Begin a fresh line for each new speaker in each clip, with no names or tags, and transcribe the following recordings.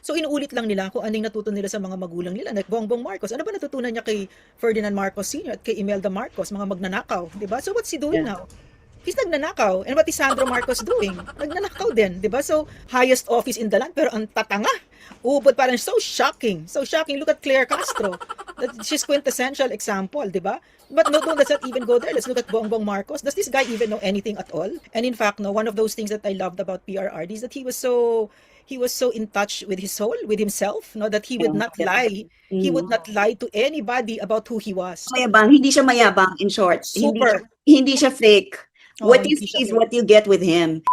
So inuulit lang nila kung anong natuto nila sa mga magulang nila. Like Bongbong Marcos, ano ba natutunan niya kay Ferdinand Marcos Sr. at kay Imelda Marcos, mga magnanakaw, 'di ba? So what's he doing
Yeah.
now? He's nagnanakaw. And what is Sandro Marcos doing? Nagnanakaw din, 'di ba? So highest office in the land pero ang tatanga. But parang so shocking. So shocking. Look at Claire Castro. She's quintessential example, 'di ba? But no, let's not even go there. Let's look at Bongbong Marcos. Does this guy even know anything at all? And in fact, no, one of those things that I loved about PRRD is that he was so in touch with his soul, with himself, no, that he would not lie. He would not lie to anybody about who he was.
Mayabang, hindi siya mayabang, in short.
Super.
Hindi siya fake.
Oh,
What you
hindi
see
siya
is what you get with him.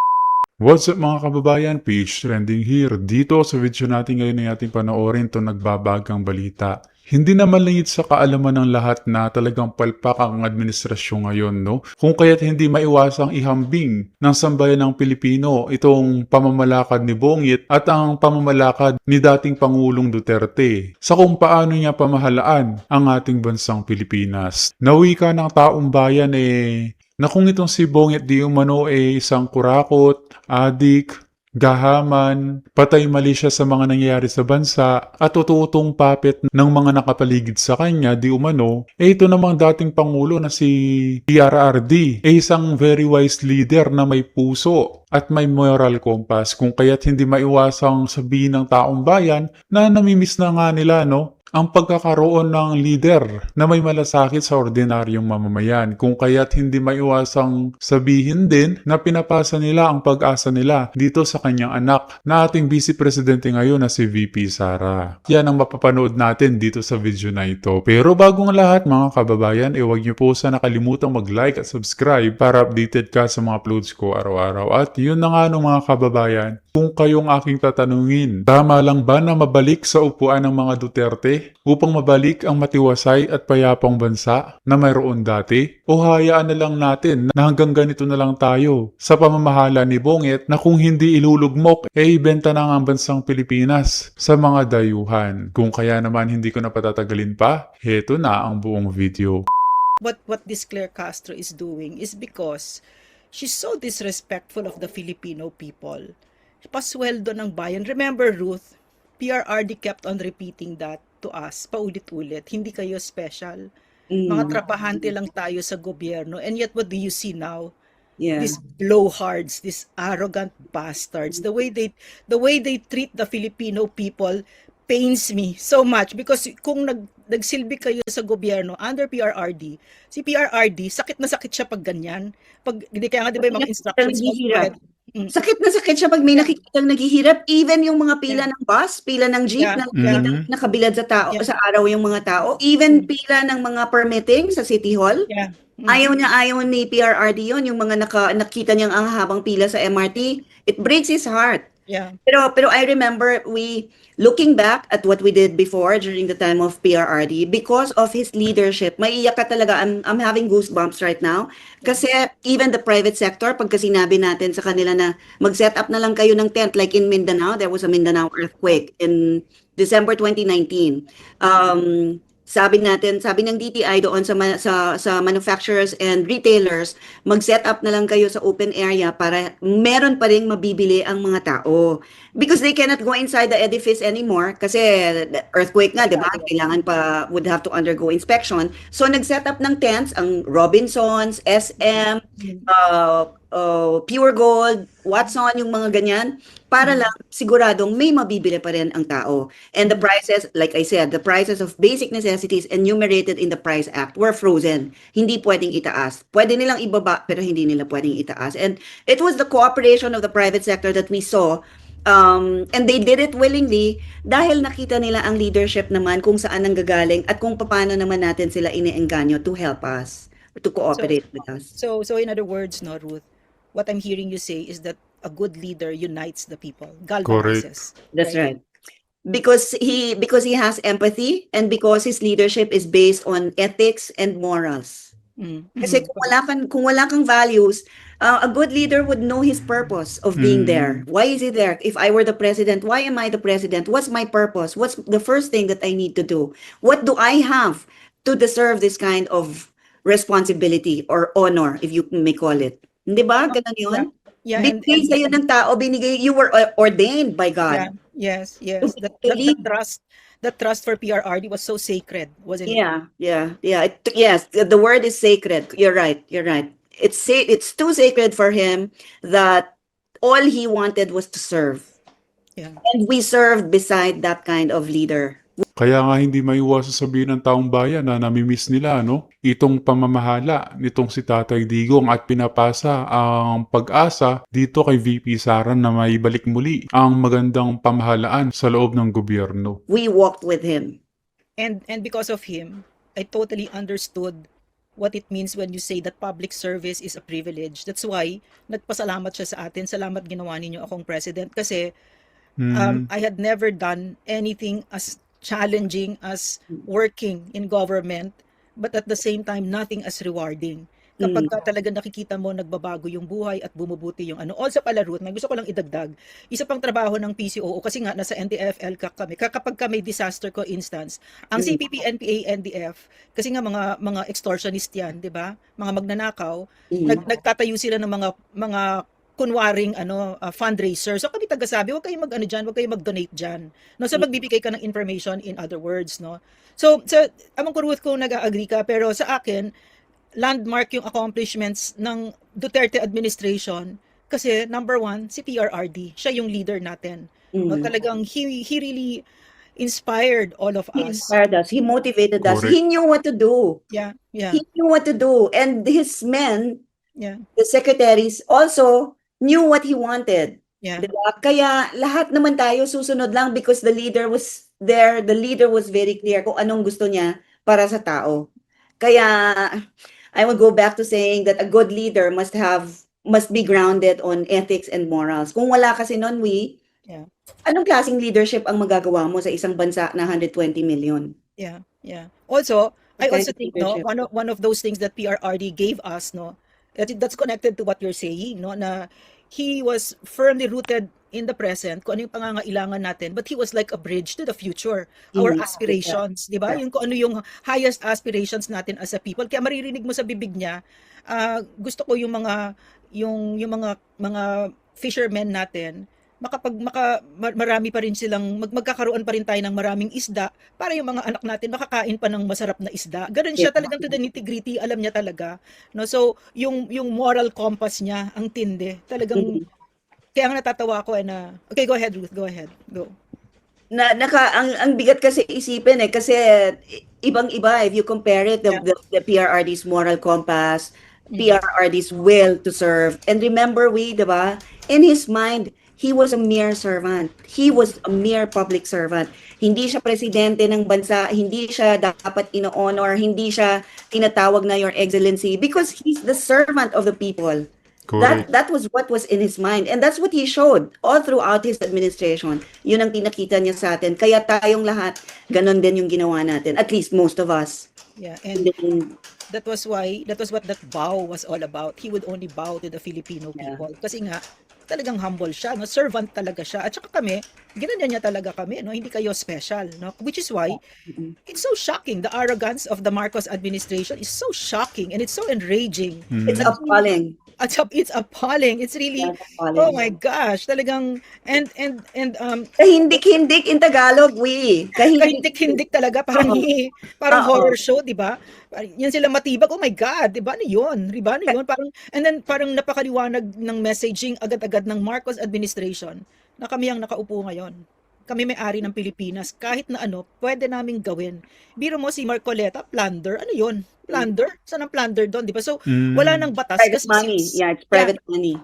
What's up mga kababayan? PH Trending here. Dito sa video natin ngayon ay ating panoorin itong nagbabagang balita. Hindi naman langit sa kaalaman ng lahat na talagang palpak ang administrasyon ngayon, no? Kung kaya't hindi maiwasang ihambing ng sambayan ng Pilipino itong pamamalakad ni Bongit at ang pamamalakad ni dating Pangulong Duterte sa kung paano niya pamahalaan ang ating bansang Pilipinas. Nawika ng taong bayan na kung itong si Bongit di umano isang kurakot, adik, gahaman, patay mali siya sa mga nangyayari sa bansa at tututong puppet ng mga nakapaligid sa kanya di umano, ito namang dating Pangulo na si PRRD isang very wise leader na may puso at may moral compass kung kaya't hindi maiwasang sabihin ng taong bayan na namimiss na nga nila, no? Ang pagkakaroon ng leader na may malasakit sa ordinaryong mamamayan kung kaya't hindi maiwasang sabihin din na pinapasa nila ang pag-asa nila dito sa kanyang anak na ating Vice Presidente ngayon na si VP Sara. Yan ang mapapanood natin dito sa video na ito. Pero bago ang lahat mga kababayan, huwag niyo po sana kalimutang mag-like at subscribe para updated ka sa mga uploads ko araw-araw. At yun na nga mga kababayan, kung kayong aking tatanungin, tama lang ba na mabalik sa upuan ng mga Duterte upang mabalik ang matiwasay at payapang bansa na mayroon dati? O hayaan na lang natin na hanggang ganito na lang tayo sa pamamahala ni Bongit na kung hindi ilulugmok, ibenta na ang bansang Pilipinas sa mga dayuhan. Kung kaya naman hindi ko na patatagalin pa, heto na ang buong video.
What this Claire Castro is doing is because she's so disrespectful of the Filipino people. Pasweldo ng bayan. Remember, Ruth, PRRD kept on repeating that to us, paulit-ulit. Hindi kayo special. Mga trabahante lang tayo sa gobyerno. And yet, what do you see now?
Yeah.
These blowhards, these arrogant bastards, the way they treat the Filipino people pains me so much because kung nagsilbi kayo sa gobyerno under PRRD, si PRRD, sakit na sakit siya pag ganyan. Pag, hindi kaya nga di ba yung mga instructions of
Sakit na sakit siya pag may nakikitang naghihirap. Even yung mga pila ng bus, pila ng jeep na nakabilad sa tao, sa araw yung mga tao. Even pila ng mga permitting sa City Hall. Ayaw ni PRRD yun, yung mga nakita niyang ang habang pila sa MRT. It breaks his heart.
Yeah.
Pero I remember looking back at what we did before during the time of PRRD, because of his leadership, maiiyak ka talaga. I'm having goosebumps right now. Kasi even the private sector, pagka sinabi natin sa kanila na mag-set up na lang kayo ng tent, like in Mindanao, there was a Mindanao earthquake in December 2019. Sabi ng DTI doon sa manufacturers and retailers, mag-set up na lang kayo sa open area para meron pa ring mabibili ang mga tao. Because they cannot go inside the edifice anymore kasi earthquake nga, di ba? Kailangan pa, would have to undergo inspection. So nag-set up ng tents ang Robinsons, SM, Pure Gold, Watson, yung mga ganyan, para lang siguradong may mabibili pa rin ang tao. And the prices, like I said, the prices of basic necessities enumerated in the Price Act were frozen. Hindi pwedeng itaas. Pwede nilang ibaba, pero hindi nila pwedeng itaas. And it was the cooperation of the private sector that we saw. And they did it willingly dahil nakita nila ang leadership naman kung saan nanggagaling at kung paano naman natin sila iniengganyo to help us, to cooperate with us.
So in other words, no, Ruth, what I'm hearing you say is that a good leader unites the people, galvanizes.
That's right. Because he has empathy and because his leadership is based on ethics and morals. Kasi kung wala kang values, a good leader would know his purpose of being there. Why is he there? If I were the president, why am I the president? What's my purpose? What's the first thing that I need to do? What do I have to deserve this kind of responsibility or honor, if you may call it? Di ba? Ganun yun?
Yeah,
Binigay sa'yo ng tao, you were ordained by
yeah,
God
yes,
to,
yes.
to lead.
That trust for PRRD was so sacred, wasn't it?
Yeah. Yes, the word is sacred. You're right. You're right. It's too sacred for him that all he wanted was to serve.
Yeah.
And we served beside that kind of leader.
Kaya nga hindi maiwasan sabihin ng taong bayan na namimiss nila itong pamamahala nitong si Tatay Digong at pinapasa ang pag-asa dito kay VP Sara na maibalik muli ang magandang pamahalaan sa loob ng gobyerno.
We walked with him.
And because of him, I totally understood what it means when you say that public service is a privilege. That's why nagpasalamat siya sa atin. Salamat ginawa ninyo akong president kasi I had never done anything as challenging as working in government, but at the same time, nothing as rewarding. Kapag ka talaga nakikita mo nagbabago yung buhay at bumubuti yung ano. Also pala, Ruth, may gusto ko lang idagdag. Isa pang trabaho ng PCOO kasi nga nasa NDFL kami. Kapag ka may disaster ko instance, ang CPP, NPA, NDF, kasi nga mga extortionist yan, di ba? Mga magnanakaw, nagtatayo sila ng mga kunwaring fundraiser. So kami tagasabi, huwag kayong mag-ano diyan, huwag kayong mag-donate diyan. No, so magbibigay ka ng information in other words, no. So amang ko Ruth kung nag-agree ka, pero sa akin landmark yung accomplishments ng Duterte administration kasi number one, si PRRD, siya yung leader natin. No, talagang he really inspired all of
He
us.
inspired us. He motivated us.
Correct.
He knew what to do.
Yeah.
He knew what to do. And his men,
Yeah.
the secretaries, also knew what he wanted.
Yeah.
Diba? Kaya lahat naman tayo susunod lang because the leader was there. The leader was very clear kung anong gusto niya para sa tao. Kaya I will go back to saying that a good leader must be grounded on ethics and morals. Kung wala kasi nun,
Yeah.
anong klaseng leadership ang magagawa mo sa isang bansa na 120 million?
Yeah. Also, I
What
also
kind of
think
leadership?
one of those things that PRRD gave us, that's connected to what you're saying, na he was firmly rooted in the present, kung ano yung pangangailangan natin, but he was like a bridge to the future, our aspirations, di ba? Yung kung ano yung highest aspirations natin as a people. Kaya maririnig mo sa bibig niya, gusto ko yung mga fishermen natin, marami pa rin silang magkakaroon pa rin tayo ng maraming isda para yung mga anak natin makakain pa ng masarap na isda. Ganun siya talagang to the nitty-gritty, alam niya talaga. No, so yung moral compass niya ang tindi. Talagang kaya nga natatawa ako na okay, go ahead Ruth, go ahead. Go.
Ang bigat kasi isipin kasi ibang-iba if you compare it the PRRD's moral compass, PRRD's will to serve. And remember diba, in his mind he was a mere servant. He was a mere public servant. Hindi siya presidente ng bansa, hindi siya dapat ino-honor, hindi siya tinatawag na Your Excellency because he's the servant of the people.
Correct.
That was what was in his mind and that's what he showed all throughout his administration. Yun ang pinakita niya sa atin. Kaya tayong lahat, ganon din yung ginawa natin. At least most of us.
Yeah, and that was what that vow was all about. He would only bow to the Filipino people. Kasi nga, talagang humble siya, no? Servant talaga siya. At saka kami, ginanyan niya talaga kami, no? Hindi kayo special, no? Which is why it's so shocking. The arrogance of the Marcos administration is so shocking and it's so enraging.
It's appalling.
It's appalling. It's really,
appalling.
oh my gosh, talagang and
Kahindik-hindik in Tagalog,
kahindik-hindik talaga, parang horror show, di ba? Yan sila matibag, oh my God, di ba? Ano yun? Parang napakaliwanag ng messaging agad-agad ng Marcos administration na kami ang nakaupo ngayon. Kami may-ari ng Pilipinas, kahit na pwede naming gawin. Biro mo si Marcoleta, plunder, ano yun? Plunder? Saan ang plunder doon, di ba? So, wala nang batas.
Private money. Yeah, it's private money.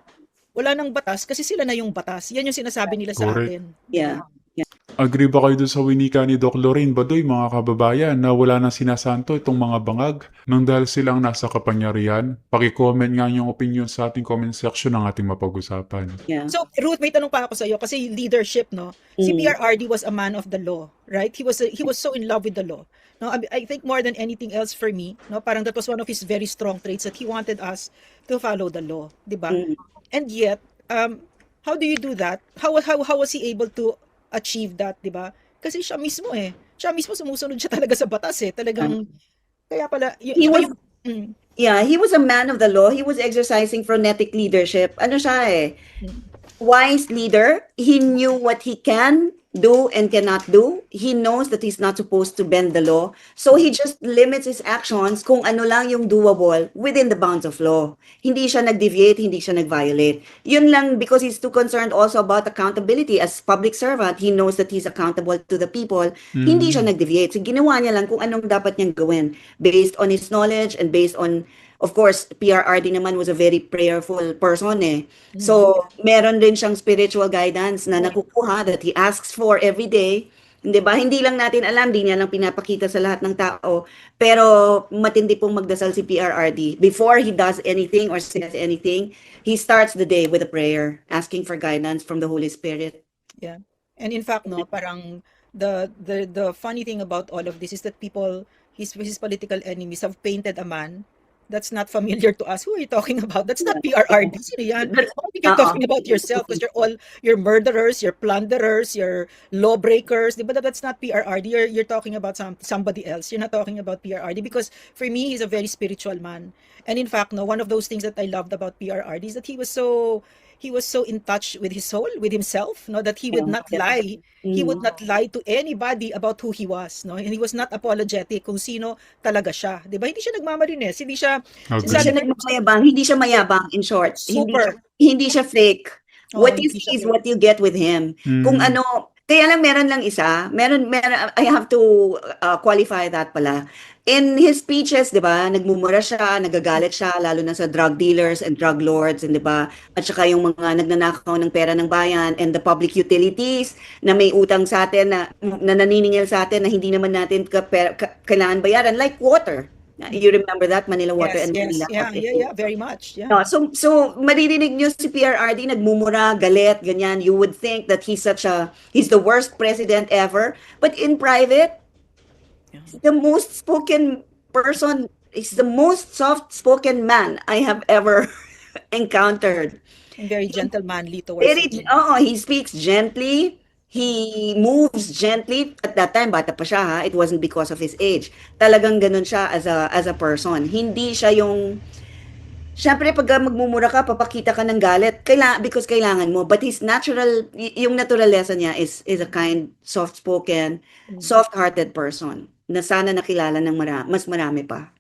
Wala nang batas kasi sila na yung batas. Yan yung sinasabi nila sa
Correct.
atin.
Yeah.
Agree ba kayo dun sa winika ni Doc Lorraine Badoy, mga kababayan, na wala nang sinasanto itong mga bangag nang dahil silang nasa kapangyarihan? Paki-comment nga yung opinion sa ating comment section ng ating mapag-usapan.
Yeah.
So, Ruth, may tanong pa ako sa iyo kasi leadership, no? Si PRRD was a man of the law, right? He was so in love with the law. No, I think more than anything else for me, no, parang that was one of his very strong traits that he wanted us to follow the law, 'di ba? And yet, how do you do that? How was he able to achieve that, 'di ba? Kasi siya mismo sumusunod siya talaga sa batas Talagang kaya pala
Yeah, he was a man of the law. He was exercising frenetic leadership. Ano siya eh? Wise leader. He knew what he can do and cannot do. He knows that he's not supposed to bend the law. So he just limits his actions kung ano lang yung doable within the bounds of law. Hindi siya nag-deviate, hindi siya nag-violate. Yun lang because he's too concerned also about accountability. As public servant, he knows that he's accountable to the people. Hindi siya nag-deviate. So ginawa niya lang kung anong dapat niyang gawin based on his knowledge and based on, of course, PRRD naman was a very prayerful person eh. So, meron din siyang spiritual guidance na nakukuha that he asks for every day. Hindi ba? Hindi lang natin alam, di niya lang pinapakita sa lahat ng tao. Pero matindi pong magdasal si PRRD. Before he does anything or says anything, he starts the day with a prayer, asking for guidance from the Holy Spirit.
Yeah. And in fact, no, parang the funny thing about all of this is that his political enemies have painted a man that's not familiar to us. Who are you talking about? That's not PRRD. Sino yan? I think you're talking about yourself because you're murderers, you're plunderers, you're lawbreakers. But that's not PRRD. You're talking about somebody else. You're not talking about PRRD because for me, he's a very spiritual man. And in fact, no, one of those things that I loved about PRRD is that he was so in touch with his soul, with himself, no, that he would not lie. He would not lie to anybody about who he was, no, and he was not apologetic kung sino talaga siya, di ba? Hindi siya nagmamarinis, hindi siya,
Okay.
Hindi siya nagmayabang, hindi siya mayabang, in short.
Super.
Hindi siya fake.
Oo,
What you
hindi
see
siya
is
fake.
what you get with him. Kung ano, kaya lang meron lang isa, meron, I have to qualify that pala. In his speeches, di ba, nagmumura siya, nagagalit siya, lalo na sa drug dealers and drug lords, and di ba, at saka yung mga nagnanakaw ng pera ng bayan and the public utilities na may utang sa atin, na naniningil sa atin na hindi naman natin kailangan bayaran, like water. You remember that, Manila Water
Yes,
and
yes,
Manila
yeah,
Public.
yeah, very much, yeah.
No, so maririnig niyo si PRRD nagmumura, galit, ganyan. You would think that he's the worst president ever. But in private, he's the most spoken person, he's the most soft-spoken man I have ever encountered.
And very gentlemanly towards
Very, he speaks gently. He moves gently. At that time, bata pa siya ha. It wasn't because of his age. Talagang ganun siya as a person. Hindi siya yung, syempre pag magmumura ka, papakita ka ng galit. Because kailangan mo. But his natural, yung naturalesa niya is a kind, soft-spoken, soft-hearted person na sana nakilala ng mas marami pa.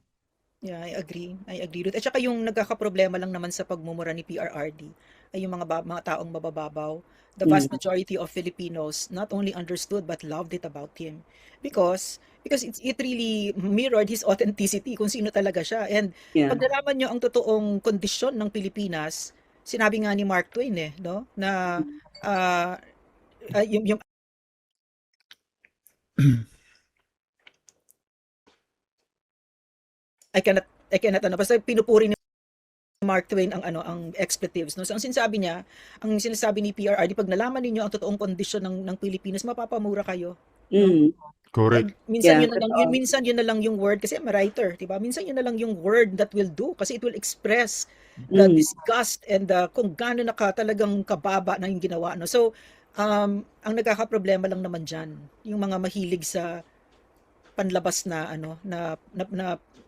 Yeah, I agree. I agree. At saka yung nagkakaproblema lang naman sa pagmumura ni PRRD ay yung mga taong mabababaw. The vast majority of Filipinos not only understood but loved it about him because it really mirrored his authenticity kung sino talaga siya. And
Yeah.
pag nalaman nyo ang totoong kondisyon ng Pilipinas, sinabi nga ni Mark Twain no, na yung I cannot basta pinupuri ni Mark Twain ang expletives, no. So ang sinasabi ni PRRD, pag nalaman niyo ang totoong kondisyon ng Pilipinas, mapapamura kayo.
Correct.
Minsan
Yeah,
minsan yun na lang yung word kasi I'm a writer, 'di ba? Minsan yun na lang yung word that will do kasi it will express the disgust and kung gaano talagang kababa na yung ginawa, no. So ang nagkakaproblema lang naman diyan, yung mga mahilig sa panlabas na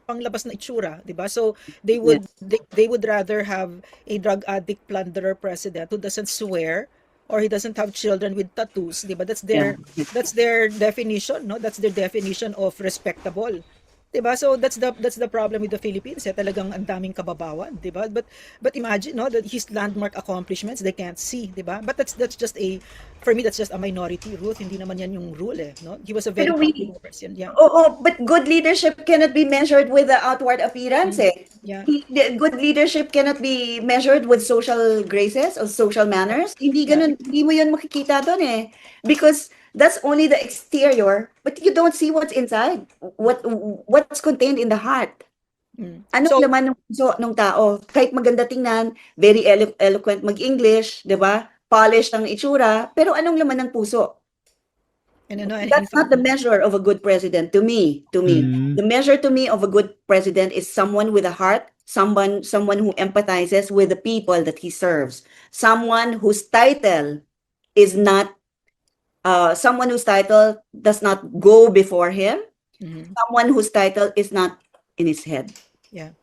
panglabas na itsura, 'di ba? So they would rather have a drug addict plunderer president who doesn't swear or he doesn't have children with tattoos, 'di ba? That's their definition, no? That's their definition of respectable. 'Di ba? So that's the problem with the Philippines. Talagang ang daming kababawan, 'di ba? But imagine, no, that his landmark accomplishments they can't see, 'di ba? But that's just for me, that's just a minority, Ruth. Hindi naman yan yung rule, no? He was a very popular person. Yeah.
But good leadership cannot be measured with the outward appearance eh.
Yeah.
Good leadership cannot be measured with social graces or social manners. Hindi ganun, hindi mo yun makikita doon eh. Because that's only the exterior, but you don't see what's inside. What's contained in the heart. Anong laman ng puso ng tao? Kahit maganda tingnan, very eloquent mag-English, 'di ba? Polished ang itsura, pero anong laman ng puso?
And
That's not the measure of a good president to me. The measure to me of a good president is someone with a heart, someone who empathizes with the people that he serves, someone whose title is not someone whose title does not go before him, someone whose title is not in his head.
Yeah.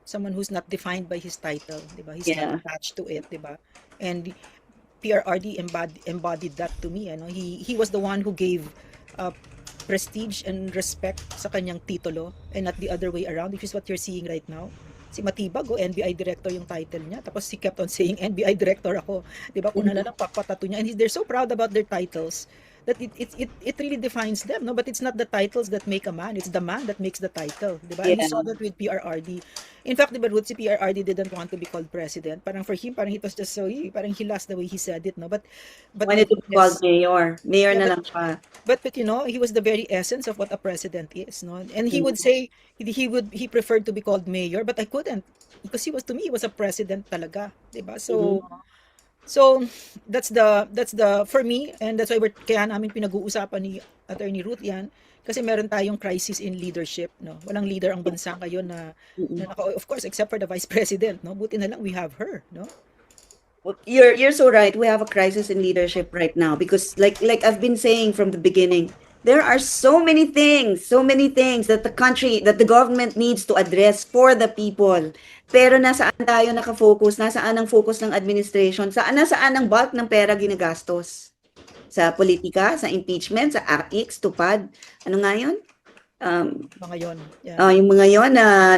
someone who's not defined by his title, 'di ba? He's
Yeah.
not attached to it, 'di ba? And PRRD embodied that to me, ano. He was the one who gave uh, prestige and respect sa kanyang titulo and not the other way around, which is what you're seeing right now. Si Matibag, NBI director yung title niya. Tapos he kept on saying, NBI director ako. Di ba? Una na lang papatato niya. And they're so proud about their titles that it really defines them, no? But it's not the titles that make a man, it's the man that makes the title, di ba? And we
Yeah.
saw that with PRRD. In fact, di ba, Ruth, si PRRD didn't want to be called president. Parang for him, parang it was just so, parang he lost the way he said it, no? But
Wanted to be called mayor. Mayor
Yeah,
na
but-
lang siya.
but you know, he was the very essence of what a president is, no? And he would say he preferred to be called mayor, but I couldn't because to me he was a president talaga, 'di ba? So that's the for me, and that's why kaya namin pinag-uusapan ni Attorney Ruth yan, kasi meron tayong crisis in leadership, no? Walang leader ang bansa ngayon na of course except for the vice president, no? Buti na lang we have her, no?
You're so right. We have a crisis in leadership right now because like I've been saying from the beginning, there are so many things that the government needs to address for the people. Pero nasaan tayo nakafocus? Nasaan ang focus ng administration? Nasaan ang bulk ng pera ginagastos? Sa politika, sa impeachment, sa AX, tupad. Ano nga yun?
Mga yon. Yeah.
Yung mga yon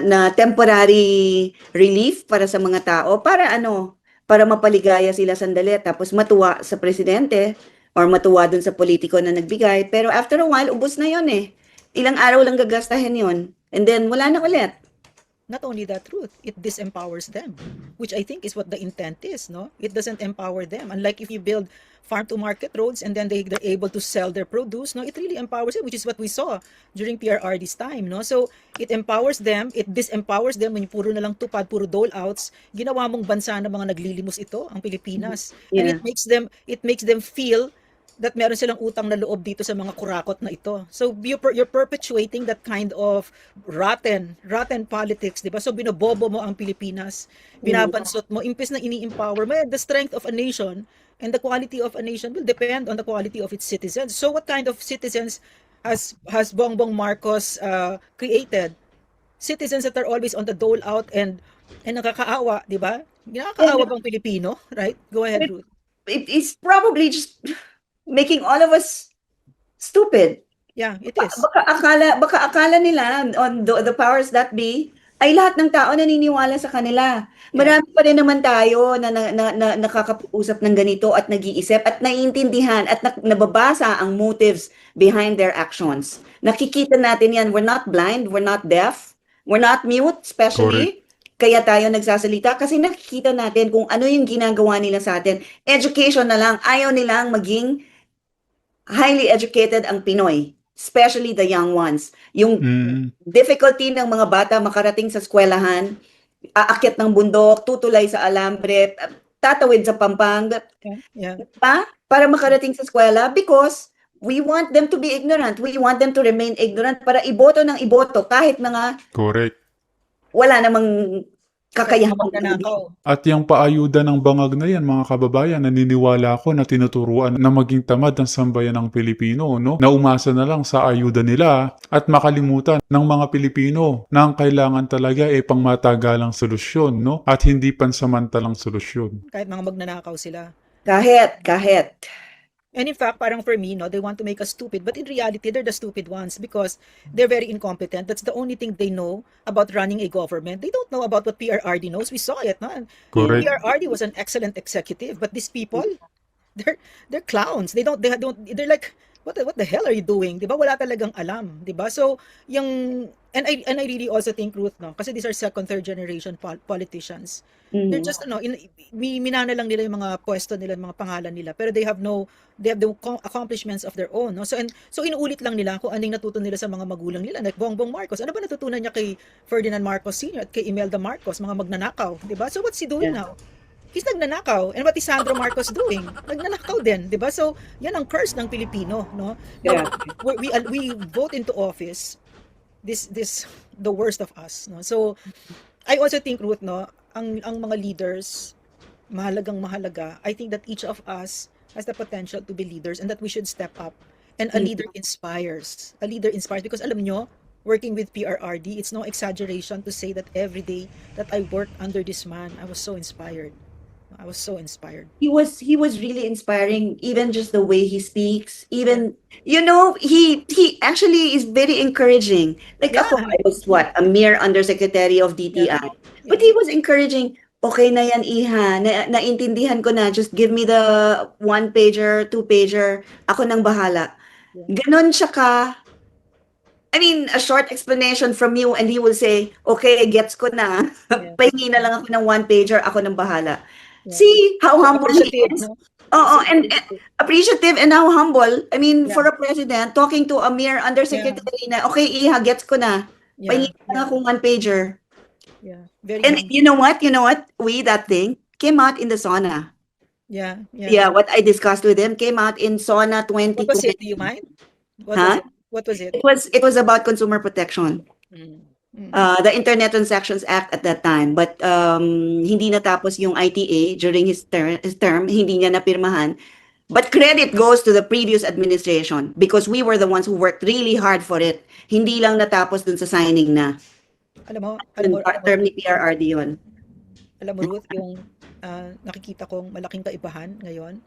na temporary relief para sa mga tao. Para ano? Para mapaligaya sila sandali tapos matuwa sa presidente or matuwa dun sa politiko na nagbigay. Pero after a while, ubos na yon eh. Ilang araw lang gagastahin yon. And then, wala na ulit.
Not only that, Ruth, it disempowers them, which I think is what the intent is, no? It doesn't empower them. Unlike if you build farm-to-market roads and then they're able to sell their produce, no? It really empowers them, which is what we saw during PRRD's time, no? So, it empowers them, it disempowers them when puro na lang tupad, puro dole-outs. Ginawa mong bansa ng mga naglilimos ito, ang Pilipinas. And
Yeah.
it makes them feel that meron silang utang na loob dito sa mga kurakot na ito. So you're perpetuating that kind of rotten politics, 'di ba? So binobobo mo ang Pilipinas, binabansot mo, imbes na ini-empower mo. The strength of a nation and the quality of a nation will depend on the quality of its citizens. So what kind of citizens has Bongbong Marcos created? Citizens that are always on the dole out and nakakaawa, 'di ba? Nakakaawa bang Pilipino, right? Go ahead, Ruth.
It is probably just making all of us stupid.
Yeah, it is.
Baka akala nila on the powers that be ay lahat ng tao naniniwala sa kanila. Marami pa rin naman tayo na nakakausap ng ganito at nag-iisip at naiintindihan at nababasa ang motives behind their actions. Nakikita natin yan. We're not blind, we're not deaf, we're not mute, especially. Kaya tayo nagsasalita kasi nakikita natin kung ano yung ginagawa nila sa atin. Education na lang. Ayaw nilang maging highly educated ang Pinoy, especially the young ones. Yung difficulty ng mga bata makarating sa eskwelahan, aakyat ng bundok, tutulay sa alambre, tatawid sa Pampanga,
Yeah.
para makarating sa eskwela because we want them to be ignorant. We want them to remain ignorant para iboto ng iboto kahit mga
Correct.
wala namang kakayahan.
Magnanakaw.
At yung paayuda ng bangag na yan, mga kababayan, naniniwala ako na tinuturuan na maging tamad ang sambayan ng Pilipino, no? Na umasa na lang sa ayuda nila at makalimutan ng mga Pilipino na ang kailangan talaga ay pangmatagalang solusyon, no? At hindi pansamantalang solusyon.
Kahit mga magnanakaw sila.
Kahit.
And in fact, parang for me, no, they want to make us stupid. But in reality, they're the stupid ones because they're very incompetent. That's the only thing they know about running a government. They don't know about what PRRD knows. We saw it, no?
Correct.
PRRD was an excellent executive, but these people, they're clowns. They're like, what the hell are you doing? 'Di ba? Wala talagang alam, 'di ba? So, and I really also think, Ruth, no, kasi these are second, third generation politicians. They're just minana lang nila yung mga pwesto nila, yung mga pangalan nila, pero they have the accomplishments of their own, no? So inuulit lang nila kung anong natutunan nila sa mga magulang nila, like Bongbong Marcos. Ano ba natutunan niya kay Ferdinand Marcos Sr. at kay Imelda Marcos, mga magnanakaw, 'di ba? So what's he doing now? He's nagnanakaw. And what is Sandro Marcos doing? Nagnanakaw din, 'di ba? So yan ang curse ng Pilipino, no? Now, we vote into office the worst of us, no? So I also think, Ruth, no, ang mga leaders, mahalaga. I think that each of us has the potential to be leaders and that we should step up. And a leader inspires. A leader inspires because alam nyo, working with PRRD, it's no exaggeration to say that every day that I worked under this man, I was so inspired. I was so inspired.
He was really inspiring, even just the way he speaks. Even he actually is very encouraging. Like
Yeah.
ako, I was what, a mere undersecretary of DTI. But he was encouraging, okay na yan, Iha, naintindihan ko na, just give me the one pager, two pager, ako nang bahala. Ganon siya ka. I mean, a short explanation from you and he will say, okay, gets ko na.
Yeah.
Pahingi na lang ako ng one pager, ako nang bahala.
Yeah.
See how humble he
Appreciative,
is?
no?
Oo, and appreciative and how humble. I mean,
Yeah.
for a president, talking to a mere undersecretary na, okay, Iha, gets ko na.
Yeah.
Pahingi na lang akong one pager.
Yeah. Very
And
humble.
you know what? That thing came out in the sauna.
Yeah.
Yeah, what I discussed with him came out in sauna
What was
2020.
it? Do you mind? What
Huh?
was it? What was it?
It was about consumer protection.
Mm. Mm.
The Internet Transactions Act at that time, but hindi natapos yung ITA during his term, hindi niya napirmahan. But credit goes to the previous administration because we were the ones who worked really hard for it. Hindi lang natapos dun sa signing na.
Alam mo,
Term ni PRRD yun.
Ruth, yung nakikita kong malaking kaibahan ngayon,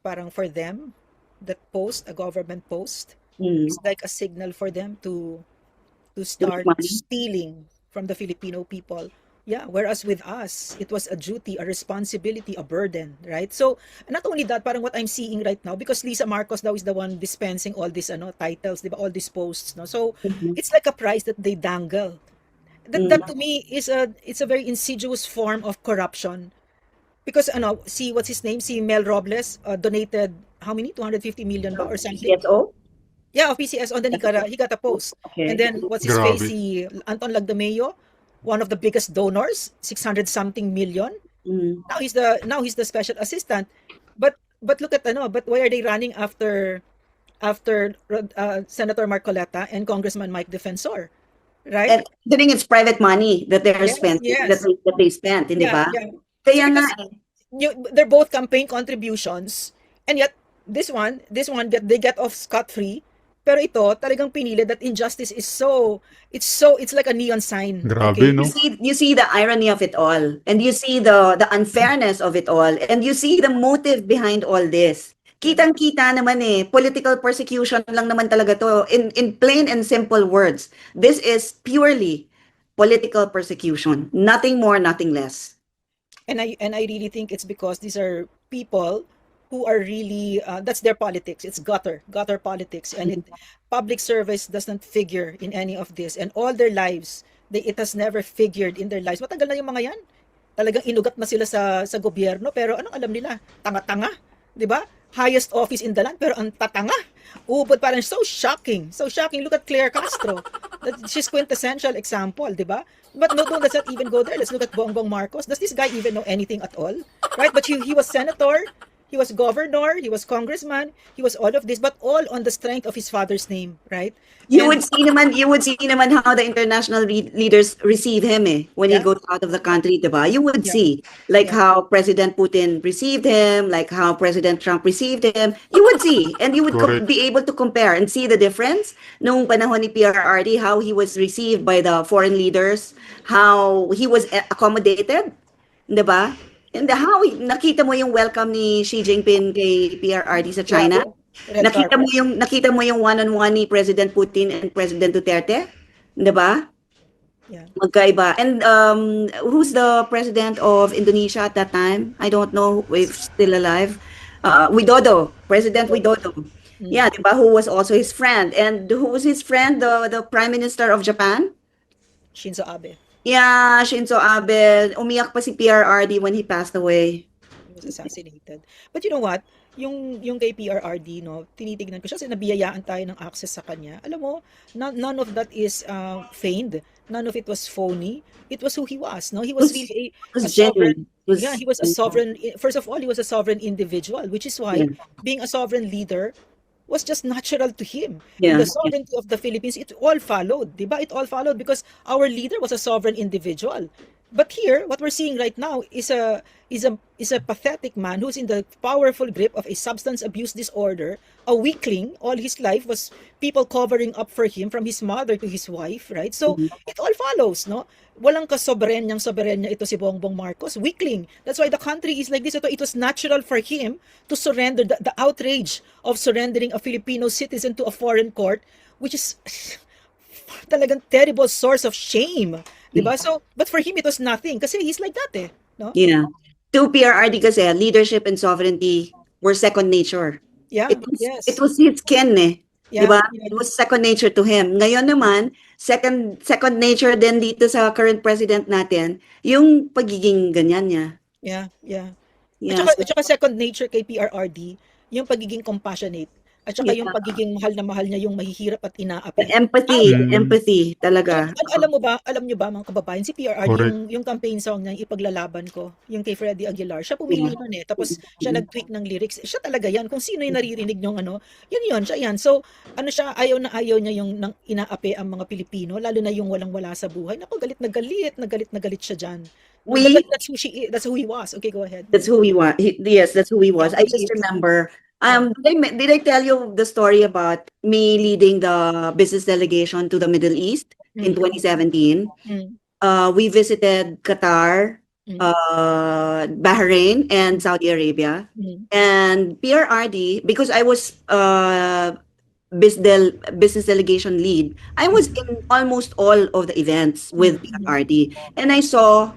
parang for them, that post, a government post,
Mm.
is like a signal for them to start
money.
stealing from the Filipino people. Yeah, whereas with us, it was a duty, a responsibility, a burden, right? So, not only that, parang what I'm seeing right now, because Lisa Marcos daw is the one dispensing all these titles, di ba? All these posts, no? So, it's like a prize that they dangle. That to me is it's a very insidious form of corruption. Because see what's his name? Si Mel Robles donated how many? 250 million ba or something?
CSO?
Yeah, of PCS on the he got a post.
Okay.
And then what's his
Grabe.
face? Si Anton Lagdameo, one of the biggest donors, 600 something million.
Mm.
Now he's the special assistant. But look at but why are they running after Senator Marcoleta and Congressman Mike Defensor? Right?
And I think it's private money that they're
Yes,
spending,
yes.
that they spent, hindi ba?
Yeah.
Kaya
So
nga,
they're both campaign contributions, and yet this one they get off scot-free. Pero ito talagang pinili that injustice is it's like a neon sign.
Grabe, no?
you see the irony of it all, and you see the unfairness of it all, and you see the motive behind all this. Kitang-kita naman political persecution lang naman talaga to. In plain and simple words, this is purely political persecution. Nothing more, nothing less.
And I really think it's because these are people who are really that's their politics. It's gutter politics, and public service doesn't figure in any of this. And all their lives, it has never figured in their lives. Matagal na yung mga yan. Talagang inugat na sila sa gobyerno, pero anong alam nila? Tanga-tanga, 'di ba? Highest office in the land, pero ang tatanga. Ubod parang so shocking. So shocking. Look at Claire Castro. She's quintessential example, 'di ba? But no, let's not even go there. Let's look at Bongbong Marcos. Does this guy even know anything at all? Right? But he was senator, he was governor, he was congressman, he was all of this, but all on the strength of his father's name, right?
You would see naman how the international leaders receive him when he
Yeah.
goes out of the country, diba? You would
Yeah.
see like
Yeah.
how President Putin received him, like how President Trump received him. You would see, and you would
Correct.
be able to compare and see the difference nung panahon ni PRRD, how he was received by the foreign leaders, how he was accommodated, diba? And how nakita mo yung welcome ni Xi Jinping kay PRRD sa China.
Red carpet.
Nakita mo yung one-on-one ni President Putin and President Duterte, 'di ba?
Yeah.
Magkaiba. And who's the president of Indonesia at that time? I don't know if still alive. Widodo, President Widodo. Yeah, 'di ba? Who was also his friend. And who was his friend? The Prime Minister of Japan?
Shinzo Abe
Yeah, Shinzo Abe. Umiyak pa si PRRD when he passed away.
was assassinated. But you know what? Yung kay PRRD, tinitignan ko siya kasi nabiyayaan tayo ng access sa kanya. Alam mo, none of that is feigned. None of it was phony. It was who he was. He was really
It was
a sovereign.
genuine.
Yeah, he was a sovereign. First of all, he was a sovereign individual, which is why being a sovereign leader was just natural to him.
Yeah.
The sovereignty of the Philippines, it all followed, diba? It all followed because our leader was a sovereign individual. But here, what we're seeing right now is a pathetic man who's in the powerful grip of a substance abuse disorder, a weakling. All his life was people covering up for him, from his mother to his wife, right? So it all follows, no? Walang soberenya ito si Bongbong Marcos, weakling. That's why the country is like this. Ito, it was natural for him to surrender the outrage of surrendering a Filipino citizen to a foreign court, which is talagang terrible source of shame. Diba? So, but for him, it was nothing. Kasi he's like that eh. No?
Yeah. To PRRD kasi, leadership and sovereignty were second nature.
Yeah, yes.
It was his skin eh.
Yeah,
Diba?
yeah.
It was second nature to him. Ngayon naman, second nature din dito sa current president natin, yung pagiging ganyan niya.
Yeah, yeah.
Yeah,
At saka second nature kay PRRD, yung pagiging compassionate. At saka yung pagiging mahal na yung mahihirap at inaapi.
empathy talaga.
Alam nyo ba mga kababayan, si PRRD,
Correct.
yung campaign song niya, Ipaglalaban Ko, yung kay Freddy Aguilar, siya pumili nun eh. Tapos siya nag-tweak ng lyrics. Siya talaga yan. Kung sino yung naririnig nyong ano, yun, siya yan. So, ano siya, ayaw niya yung inaapi ang mga Pilipino, lalo na yung walang-wala sa buhay. Naku, galit na galit siya dyan. That's who he was. Okay, go ahead.
That's who he was. Yes, that's who he was.
Yeah,
I just remember. Did I tell you the story about me leading the business delegation to the Middle East in 2017? We visited Qatar, Bahrain, and Saudi Arabia. And PRRD, because I was business delegation lead, I was in almost all of the events with PRRD. And I saw,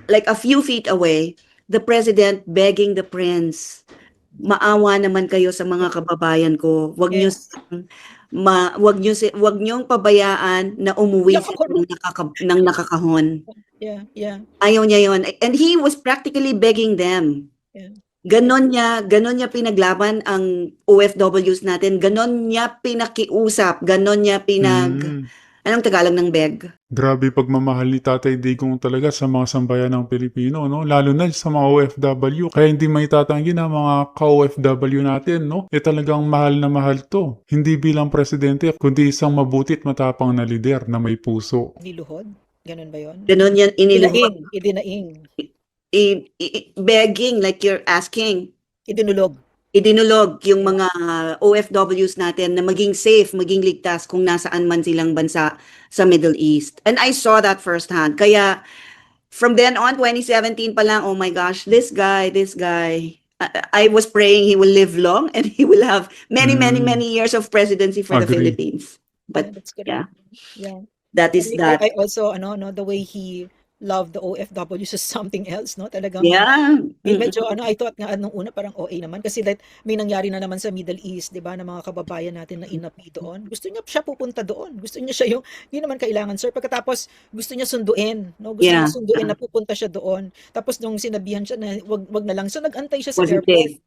like a few feet away, the president begging the prince, maawa naman kayo sa mga kababayan ko. Wag niyo wag niyong pabayaan na umuwi sila ng nakakahon.
Yeah.
Ayaw niya 'yon. And he was practically begging them.
Yeah.
Ganon niya pinaglaban ang OFWs natin. Ganon niya pinakiusap. Ganon niya anong Tagalog ng beg?
Grabe pagmamahal ni Tatay Digong talaga sa mga sambayan ng Pilipino, no? Lalo na sa mga OFW. Kaya hindi may tatanggi na mga ka-OFW natin, no? Talagang mahal na mahal to. Hindi bilang presidente, kundi isang mabuti at matapang na lider na may puso.
Niluhod? Ganun ba yun?
Ganon yan iniluhod.
Idinaing.
Begging, like you're asking.
Idinulog
Yung mga OFWs natin na maging safe, maging ligtas kung nasaan man silang bansa sa Middle East. And I saw that firsthand. Kaya from then on, 2017 pa lang, oh my gosh, this guy, I was praying he will live long and he will have many years of presidency for the
Agree.
Philippines. But
that's good.
yeah,
Yeah.
that is that.
I also, the way he loved the OFWs is something else, no? Talagang,
Yeah.
medyo, I thought nga, nung una parang OA naman, kasi like, may nangyari na naman sa Middle East, di ba, na mga kababayan natin na inapi doon. Gusto niya siya pupunta doon. Gusto niya siya hindi naman kailangan, sir. Pagkatapos, gusto niya sunduin, no? Gusto niya sunduin na pupunta siya doon. Tapos, nung sinabihan siya na, wag na lang. So, nag-antay siya sa airport.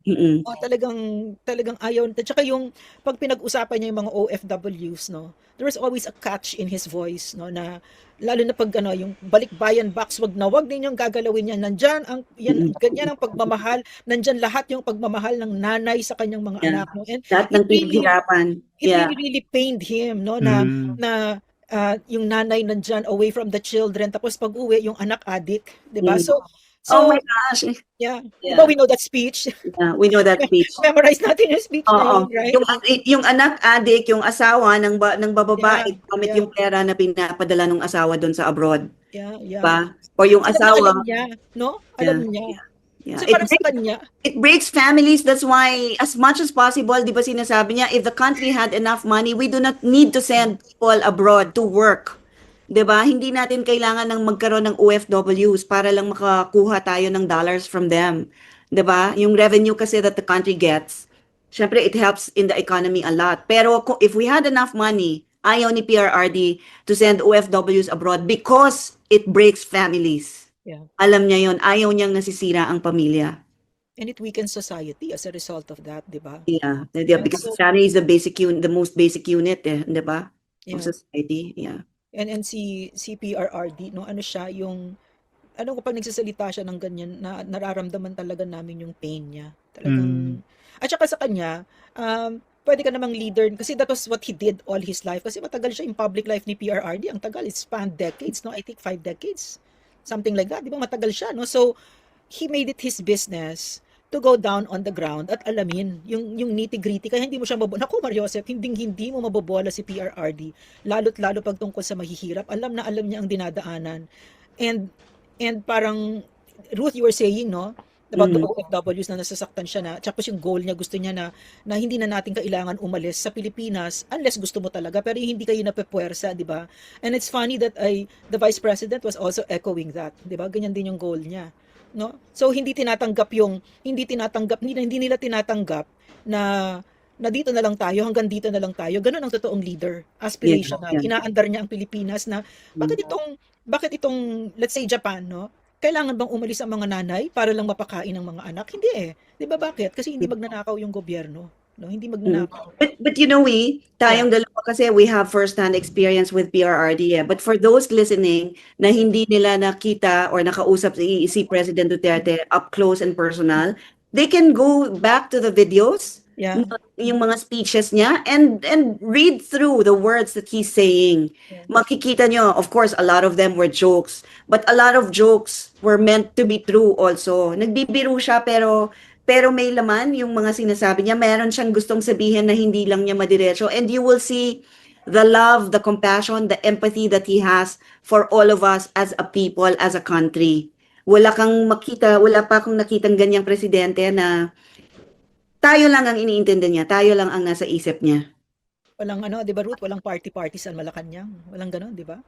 Talagang ayaw. At saka yung, pag pinag-usapan niya yung mga OFWs, no? There was always a catch in his voice, no? Na, lalo na pag yung balikbayan box, wag ninyong gagalawin yan. Nandyan ganyan ang pagmamahal. Nandyan lahat yung pagmamahal ng nanay sa kanyang mga anak. No? And
Lahat ng pinaghirapan.
It really pained him, no? Na yung nanay nandyan away from the children. Tapos pag uwi, yung anak addict. Diba? So,
oh my gosh.
Yeah. Diba we know that speech?
Yeah, we know that speech.
Memorize natin yung speech na yun, right?
Yung anak adik, yung asawa ng bababae, gamit yung pera na pinapadala ng asawa doon sa abroad.
Yeah.
Diba? O yung asawa.
Alam niya, no? Alam niya.
Yeah.
So parang sa kanya.
It breaks families. That's why, as much as possible, di ba sinasabi niya, if the country had enough money, we do not need to send people abroad to work. 'Di ba? Hindi natin kailangan ng magkaroon ng OFWs para lang makakuha tayo ng dollars from them. 'Di ba? Yung revenue kasi that the country gets, syempre it helps in the economy a lot. Pero if we had enough money, ayaw ni PRRD to send OFWs abroad because it breaks families.
Yeah.
Alam niya 'yon, ayaw niyang nasisira ang pamilya.
And it weakens society as a result of that, 'di ba?
Yeah, because family is the most basic unit, 'di ba? Of society. Yeah.
And si PRRD, no, ano siya, yung, kapag nagsasalita siya ng ganyan, na nararamdaman talaga namin yung pain niya. Talagang, at saka sa kanya, pwede ka namang leader, kasi that was what he did all his life, kasi matagal siya in public life ni PRRD, ang tagal, it spanned decades, no, I think 5 decades. Something like that, di ba? Matagal siya, no? So, he made it his business to go down on the ground at alamin yung nitty-gritty. Kaya hindi mo siya Naku, Mariosep, hindi mo mabobola si PRRD. Lalo't lalo pag tungkol sa mahihirap. Alam na alam niya ang dinadaanan. And parang, Ruth, you were saying, no? About the OFWs na nasasaktan siya na, tapos yung goal niya, gusto niya na hindi na natin kailangan umalis sa Pilipinas unless gusto mo talaga, pero hindi kayo napepuwersa, di ba? And it's funny that the Vice President was also echoing that, di ba? Ganyan din yung goal niya. No? So hindi nila tinatanggap na dito na lang tayo, hanggang dito na lang tayo. Ganun ang totoong leader, aspirational.
Yeah.
Inaandar niya ang Pilipinas na bakit itong let's say Japan, no? Kailangan bang umalis ang mga nanay para lang mapakain ng mga anak? Hindi eh. 'Di ba bakit? Kasi hindi magnanakaw yung gobyerno, no? Hindi magnanakaw.
But you know, tayong dalawa kasi we have first-hand experience with PRRD. But for those listening na hindi nila nakita or nakausap si President Duterte up close and personal, they can go back to the videos,
Yeah.
yung mga speeches niya, and read through the words that he's saying.
Yeah.
Makikita nyo, of course, a lot of them were jokes, but a lot of jokes were meant to be true also. Nagbibiro siya pero may laman yung mga sinasabi niya. Meron siyang gustong sabihin na hindi lang niya madiretso. And you will see the love, the compassion, the empathy that he has for all of us as a people, as a country. Wala pa akong nakitang ganyang presidente na tayo lang ang iniintindi niya, tayo lang ang nasa isip niya.
Walang 'di ba Ruth, walang party sa Malacanang. Walang gano'n, 'di ba?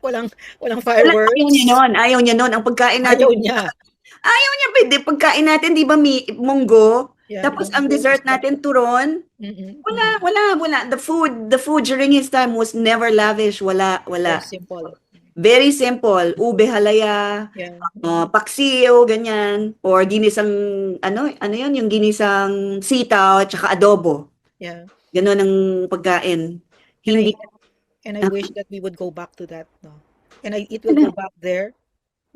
walang fireworks.
Ayaw niya nun. Ang pagkain natin,
Ayaw niya.
pwede. Pagkain natin, di ba, munggo?
Yeah,
Tapos ang dessert natin, turon. Wala. The food during his time was never lavish. Wala.
Simple.
Very simple. Ube halaya,
Yeah.
paksiw, ganyan. Or ginisang, ano yun? Yung ginisang sitaw at saka adobo.
Yeah.
Ganon ang pagkain. Hindi.
And I wish that we would go back to that, no. And it will go back there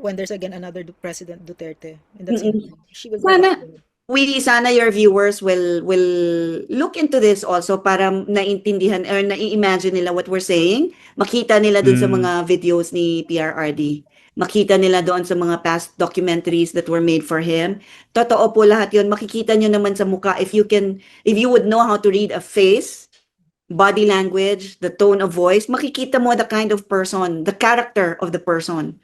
when there's again another President Duterte. And that's she will go
Sana.
back there.
Sana your viewers will look into this also para naintindihan or nai-imagine nila what we're saying. Makita nila dun sa mga videos ni PRRD. Makita nila doon sa mga past documentaries that were made for him. Totoo po lahat yun. Makikita nyo naman sa mukha if you would know how to read a face, body language, the tone of voice, makikita mo the kind of person, the character of the person.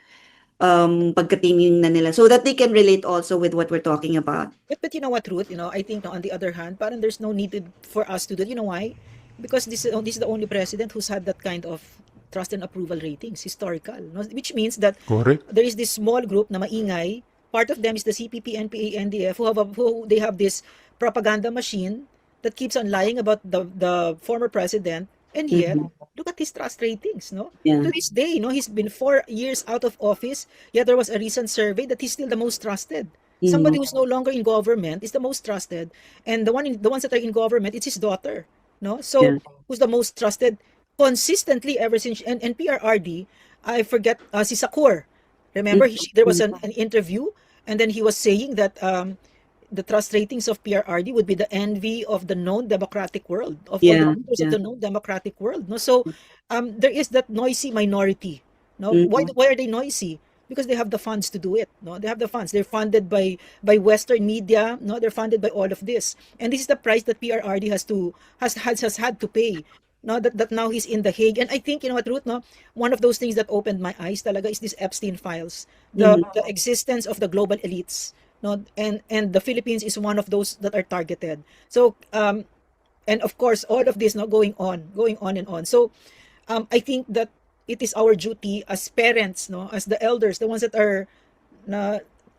Pagkatingin na nila so that they can relate also with what we're talking about.
But you know what, Ruth? I think on the other hand, parang there's no need for us to do. You know why? Because this is the only president who's had that kind of trust and approval ratings, historical. No? Which means that
Correct.
there is this small group na maingay. Part of them is the CPP, NPA, NDF, who they have this propaganda machine that keeps on lying about the former president. And yet, look at his trust ratings, no?
Yeah.
To this day, he's been 4 years out of office, yet there was a recent survey that he's still the most trusted. Somebody who's no longer in government is the most trusted, and the ones that are in government, it's his daughter, no? So, who's the most trusted consistently ever since, and PRRD, I forget, si Sakur. Remember, there was an interview, and then he was saying that the trust ratings of PRRD would be the envy of the known democratic world, of all the leaders of the known democratic world. No, so there is that noisy minority. No, why are they noisy? Because they have the funds to do it. No, they have the funds. They're funded by Western media. No, they're funded by all of this, and this is the price that PRRD has had to pay. No, that now he's in The Hague, and I think what, Ruth, no, one of those things that opened my eyes talaga is this Epstein files, the existence of the global elites. No, and the Philippines is one of those that are targeted. So and of course all of this going on and on. So I think that it is our duty as parents, as the elders, the ones that are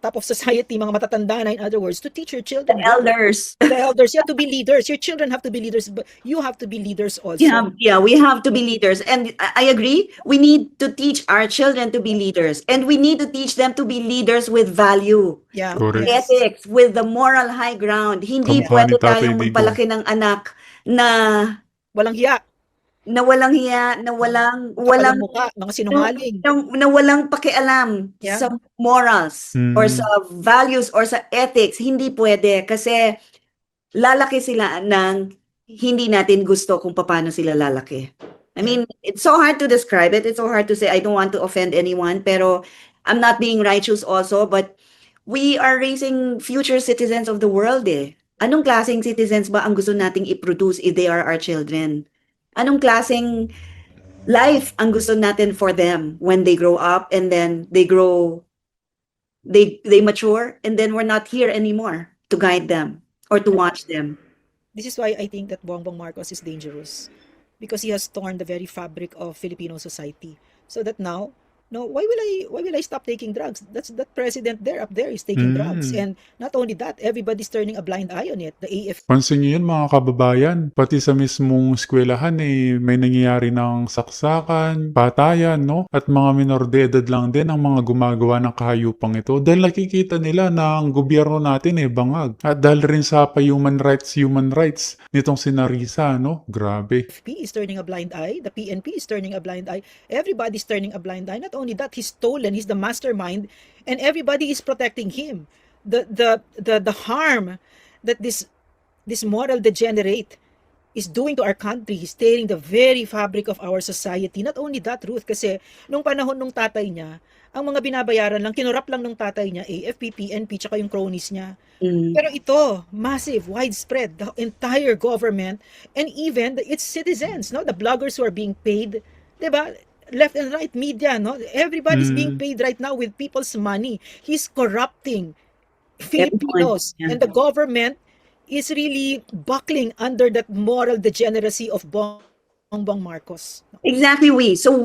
top of society, mga matatanda na, in other words, to teach your children.
The elders.
The elders, you have to be leaders. Your children have to be leaders, but you have to be leaders also.
Yeah, we have to be leaders. And I agree, we need to teach our children to be leaders. And we need to teach them to be leaders with value.
Yeah.
Correct.
Yes.
Ethics, with the moral high ground. Hindi
Kamukha ni
pwede
Tatay
tayong
Digong.
magpalaki ng anak na
Walang hiya.
walang hiya, na walang
mukha, mga sinungaling.
na walang pakialam
Yeah.
sa morals or sa values or sa ethics. Hindi pwede kasi lalaki sila ng hindi natin gusto kung paano sila lalaki. I mean, it's so hard to describe it. It's so hard to say. I don't want to offend anyone, pero I'm not being righteous also, but we are raising future citizens of the world eh. Anong klaseng citizens ba ang gusto nating i-produce if they are our children? Anong klaseng life ang gusto natin for them when they grow up and then they mature and then we're not here anymore to guide them or to watch them.
This is why I think that Bongbong Marcos is dangerous, because he has torn the very fabric of Filipino society. So that now, no, why will I stop taking drugs? That president up there is taking drugs, and not only that, everybody's turning a blind eye on it. The AFP
Pansin niyo yun mga kababayan, pati sa mismong eskwelahan may nangyayari ng saksakan, patayan, no? At mga minor de edad lang din ang mga gumagawa ng kahayupang ito dahil nakikita nila na ang gobyerno natin bangag. At dahil rin sa human rights nitong si Narisa, no? Grabe.
is turning a blind eye. The PNP is turning a blind eye. Everybody's turning a blind eye. Not only that, he's stolen. He's the mastermind, and everybody is protecting him. The harm that this moral degenerate is doing to our country, he's tearing the very fabric of our society. Not only that, Ruth, kasi nung panahon nung tatay niya, ang mga binabayaran lang, kinurap lang nung tatay niya, AFP, PNP, tsaka yung cronies niya. Pero ito, massive, widespread, the entire government, and even its citizens, no? The bloggers who are being paid, diba? Left and right media, no? Everybody's being paid right now with people's money. He's corrupting Filipinos,
yeah.
and the government is really buckling under that moral degeneracy of Bongbong Marcos.
Exactly, we. So